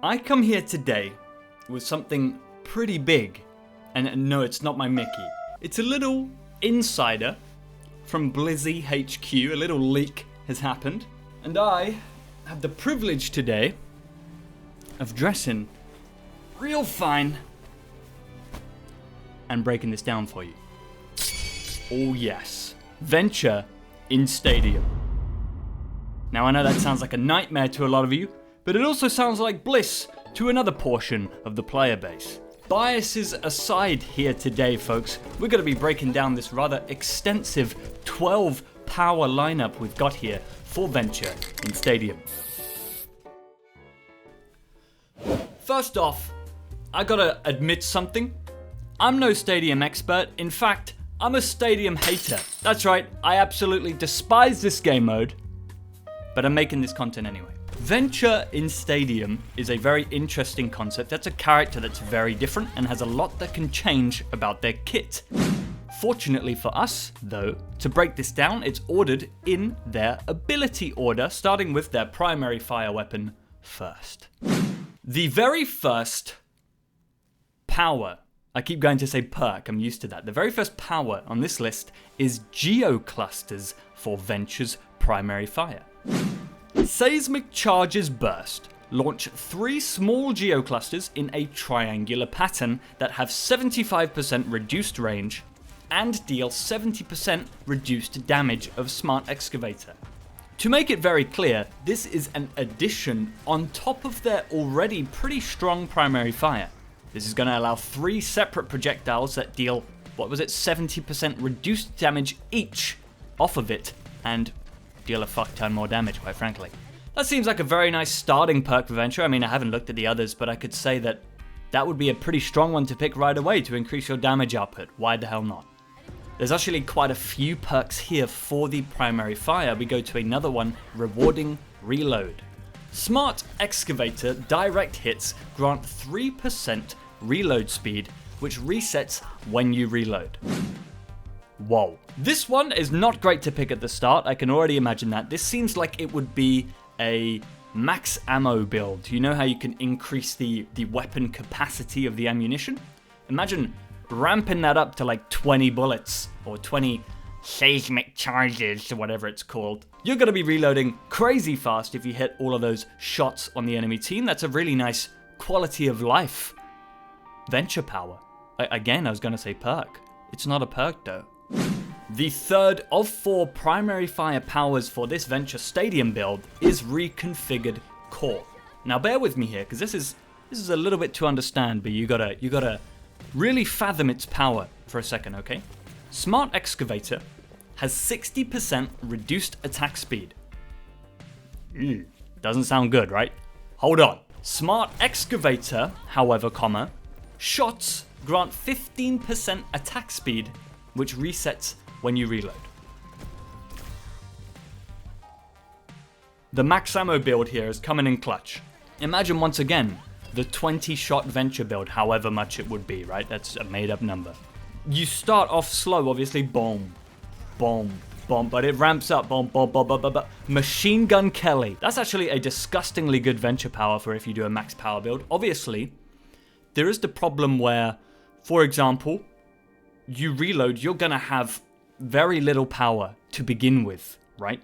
I come here today with something pretty big. And no, it's not my Mickey. It's a little insider from Blizzy HQ. A little leak has happened. And I have the privilege today of dressing real fine and breaking this down for you. Oh yes, Venture in Stadium. Now I know that sounds like a nightmare to a lot of you, but it also sounds like bliss to another portion of the player base. Biases aside here today, folks, we're going to be breaking down this rather extensive 12 power lineup we've got here for Venture in Stadium. First off, I gotta admit something. I'm no Stadium expert. In fact, I'm a Stadium hater. That's right, I absolutely despise this game mode, but I'm making this content anyway. Venture in Stadium is a very interesting concept. That's a character that's very different and has a lot that can change about their kit. Fortunately for us, though, to break this down, it's ordered in their ability order, starting with their primary fire weapon first. The very first power, I keep going to say perk, I'm used to that. The very first power on this list is Geoclusters for Venture's primary fire. Seismic Charges Burst. Launch 3 small geoclusters in a triangular pattern that have 75% reduced range and deal 70% reduced damage of Smart Excavator. To make it very clear, this is an addition on top of their already pretty strong primary fire. This is going to allow 3 separate projectiles that deal, 70% reduced damage each off of it, and deal a fuck ton more damage, quite frankly. That seems like a very nice starting perk for Venture. I mean, I haven't looked at the others, but I could say that that would be a pretty strong one to pick right away to increase your damage output. Why the hell not? There's actually quite a few perks here for the primary fire. We go to another one, Rewarding Reload. Smart Excavator direct hits grant 3% reload speed, which resets when you reload. Whoa. This one is not great to pick at the start, I can already imagine that. This seems like it would be a max ammo build. You know how you can increase the weapon capacity of the ammunition? Imagine ramping that up to like 20 bullets or 20 seismic charges or whatever it's called. You're going to be reloading crazy fast if you hit all of those shots on the enemy team. That's a really nice quality of life Venture power. Again, I was going to say perk. It's not a perk though. The third of 4 primary fire powers for this Venture Stadium build is Reconfigured Core. Now bear with me here, because this is a little bit to understand, but you gotta really fathom its power for a second, okay? Smart Excavator has 60% reduced attack speed. Doesn't sound good, right? Hold on. Smart Excavator, however, shots grant 15% attack speed, which resets when you reload. The max ammo build here is coming in clutch. Imagine once again the 20-shot Venture build, however much it would be, right? That's a made-up number. You start off slow, obviously, boom, boom, boom, but it ramps up, boom, boom, boom, boom, boom, boom. Machine Gun Kelly. That's actually a disgustingly good Venture power for if you do a max power build. Obviously, there is the problem where, for example, you reload, you're gonna have very little power to begin with, right?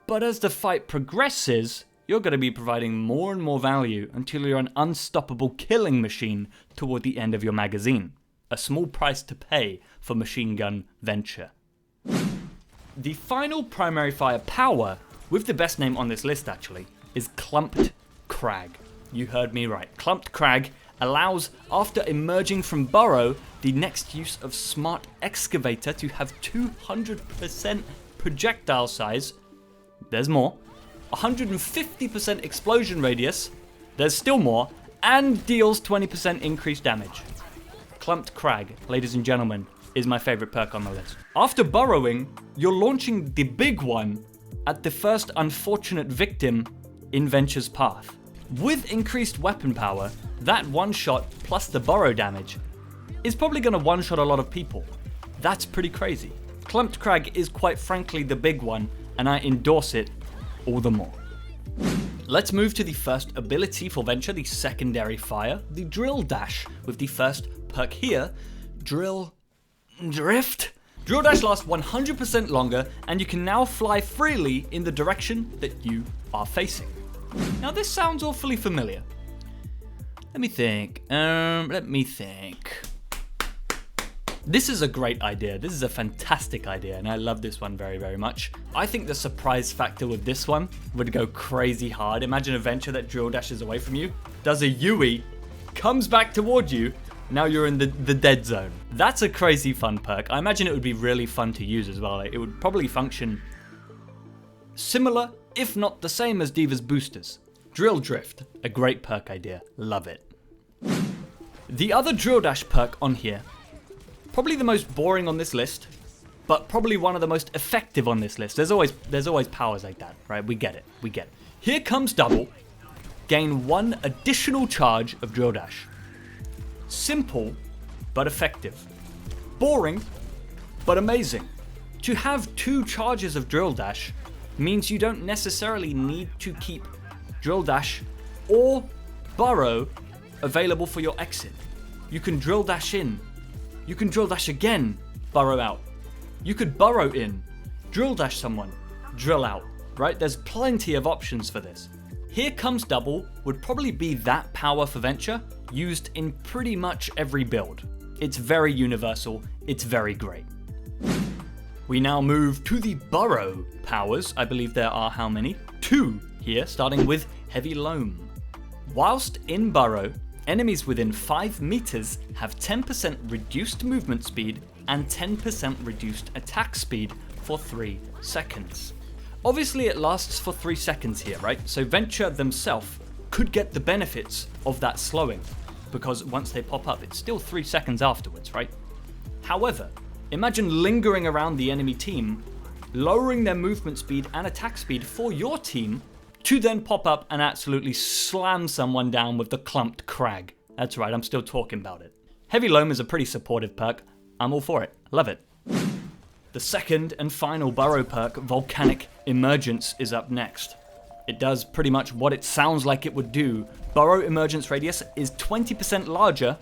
But as the fight progresses, you're gonna be providing more and more value until you're an unstoppable killing machine toward the end of your magazine. A small price to pay for Machine Gun Venture. The final primary fire power, with the best name on this list actually, is Clumped Crag. You heard me right. Clumped Crag allows, after emerging from burrow, the next use of Smart Excavator to have 200% projectile size. There's more. 150% explosion radius. There's still more. And deals 20% increased damage. Clumped Crag, ladies and gentlemen, is my favorite perk on the list. After burrowing, you're launching the big one at the first unfortunate victim in Venture's path. With increased weapon power, that one shot plus the burrow damage is probably going to one-shot a lot of people. That's pretty crazy. Clumped Crag is quite frankly the big one, and I endorse it all the more. Let's move to the first ability for Venture, the secondary fire, the Drill Dash, with the first perk here, Drill Drift. Drill Dash lasts 100% longer, and you can now fly freely in the direction that you are facing. Now this sounds awfully familiar. Let me think. This is a great idea. This is a fantastic idea, and I love this one very, very much. I think the surprise factor with this one would go crazy hard. Imagine a Venture that drill dashes away from you, does a Yui, comes back toward you, now you're in the dead zone. That's a crazy fun perk. I imagine it would be really fun to use as well. It would probably function similar, if not the same as D.Va's boosters. Drill Drift, a great perk idea. Love it. The other Drill Dash perk on here, probably the most boring on this list, but probably one of the most effective on this list. There's always powers like that, right? We get it. Here comes Double. Gain 1 additional charge of Drill Dash. Simple, but effective. Boring, but amazing. To have 2 charges of Drill Dash means you don't necessarily need to keep Drill Dash or Burrow available for your exit. You can Drill Dash in. You can Drill Dash again, Burrow out. You could Burrow in, Drill Dash someone, drill out, right? There's plenty of options for this. Here Comes Double would probably be that power for Venture, used in pretty much every build. It's very universal, it's very great. We now move to the Burrow powers. I believe there are how many? 2 here, starting with Heavy Loam. Whilst in Burrow, enemies within 5 meters have 10% reduced movement speed and 10% reduced attack speed for 3 seconds. Obviously it lasts for 3 seconds here, right? So Venture themselves could get the benefits of that slowing, because once they pop up, it's still 3 seconds afterwards, right? However, imagine lingering around the enemy team, lowering their movement speed and attack speed for your team, to then pop up and absolutely slam someone down with the clumped crag. That's right, I'm still talking about it. Heavy Loam is a pretty supportive perk. I'm all for it. Love it. The second and final Burrow perk, Volcanic Emergence, is up next. It does pretty much what it sounds like it would do. Burrow emergence radius is 20% larger.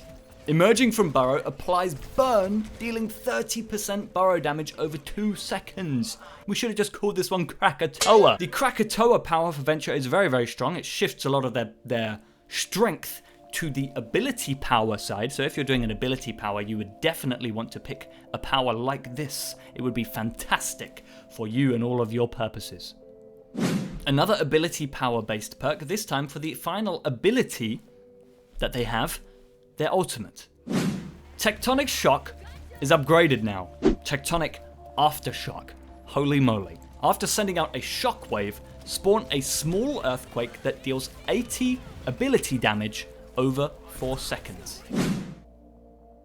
Emerging from Burrow applies burn, dealing 30% Burrow damage over 2 seconds. We should have just called this one Krakatoa. The Krakatoa power for Venture is very, very strong. It shifts a lot of their strength to the ability power side. So if you're doing an ability power, you would definitely want to pick a power like this. It would be fantastic for you and all of your purposes. Another ability power based perk, this time for the final ability that they have, their ultimate. Tectonic Shock is upgraded now. Tectonic Aftershock. Holy moly. After sending out a shockwave, spawn a small earthquake that deals 80 ability damage over 4 seconds.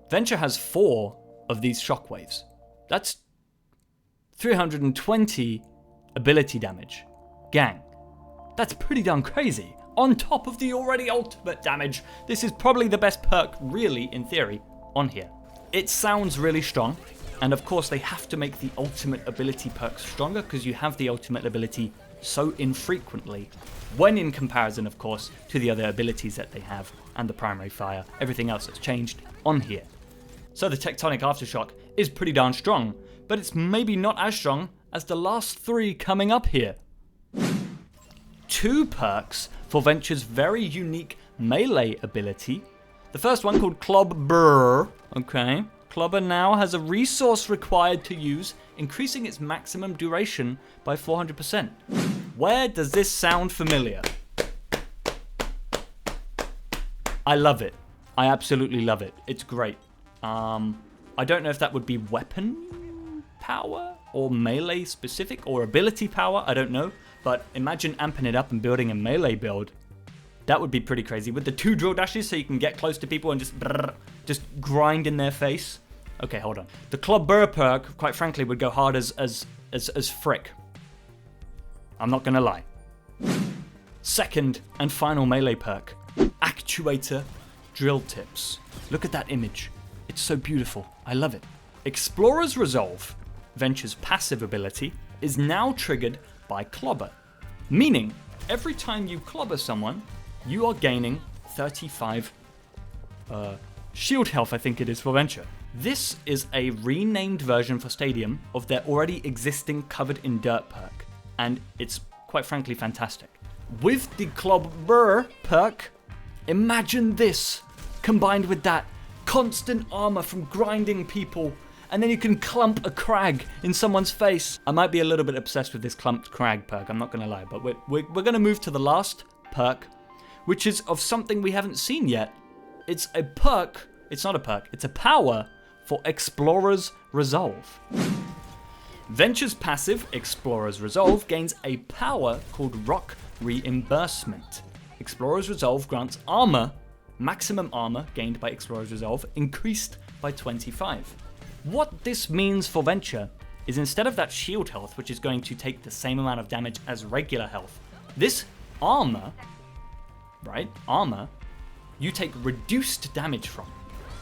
Venture has 4 of these shockwaves. That's 320 ability damage. Gang, that's pretty darn crazy. On top of the already ultimate damage, this is probably the best perk, really, in theory, on here. It sounds really strong, and of course they have to make the ultimate ability perks stronger because you have the ultimate ability so infrequently, when in comparison, of course, to the other abilities that they have, and the primary fire, everything else that's changed on here. So the Tectonic Aftershock is pretty darn strong, but it's maybe not as strong as the last 3 coming up here. 2 perks for Venture's very unique melee ability. The first one called Clobber. Okay, Clobber now has a resource required to use, increasing its maximum duration by 400%. Where does this sound familiar? I love it. I absolutely love it. It's great. I don't know if that would be weapon power or melee specific or ability power. I don't know. But imagine amping it up and building a melee build. That would be pretty crazy. With the 2 drill dashes so you can get close to people and just grind in their face. Okay, hold on. The Clobber perk, quite frankly, would go hard as frick. I'm not gonna lie. Second and final melee perk, Actuator Drill Tips. Look at that image. It's so beautiful. I love it. Explorer's Resolve, Venture's passive ability, is now triggered by Clobber, meaning every time you clobber someone, you are gaining 35 shield health, I think it is, for Venture. This is a renamed version for Stadium of their already existing Covered in Dirt perk, and it's quite frankly fantastic. With the Clobber perk, imagine this, combined with that constant armor from grinding people, and then you can clump a crag in someone's face. I might be a little bit obsessed with this clumped crag perk, I'm not gonna lie, but we're gonna move to the last perk, which is of something we haven't seen yet. It's a perk, it's not a perk, it's a power for Explorer's Resolve. Venture's passive, Explorer's Resolve, gains a power called Rock Reimbursement. Explorer's Resolve grants armor, maximum armor gained by Explorer's Resolve, increased by 25. What this means for Venture is instead of that shield health, which is going to take the same amount of damage as regular health, this armor, right, you take reduced damage from.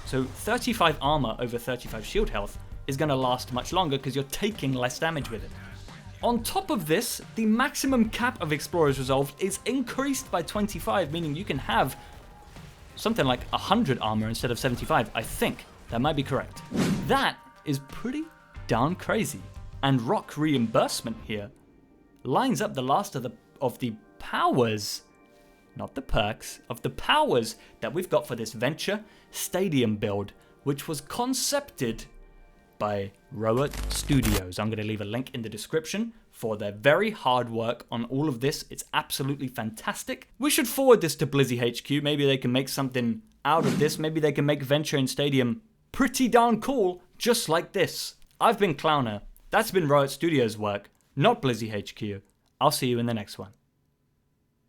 So 35 armor over 35 shield health is going to last much longer because you're taking less damage with it. On top of this, the maximum cap of Explorer's Resolve is increased by 25, meaning you can have something like 100 armor instead of 75, I think. That might be correct. That is pretty darn crazy. And Rock Reimbursement here lines up the last of the powers, not the perks, of the powers that we've got for this Venture Stadium build, which was concepted by Roat Studios. I'm going to leave a link in the description for their very hard work on all of this. It's absolutely fantastic. We should forward this to Blizzy HQ. Maybe they can make something out of this. Maybe they can make Venture and Stadium pretty darn cool, just like this. I've been clown.er. That's been Roat Studios' work, not Blizzy HQ. I'll see you in the next one.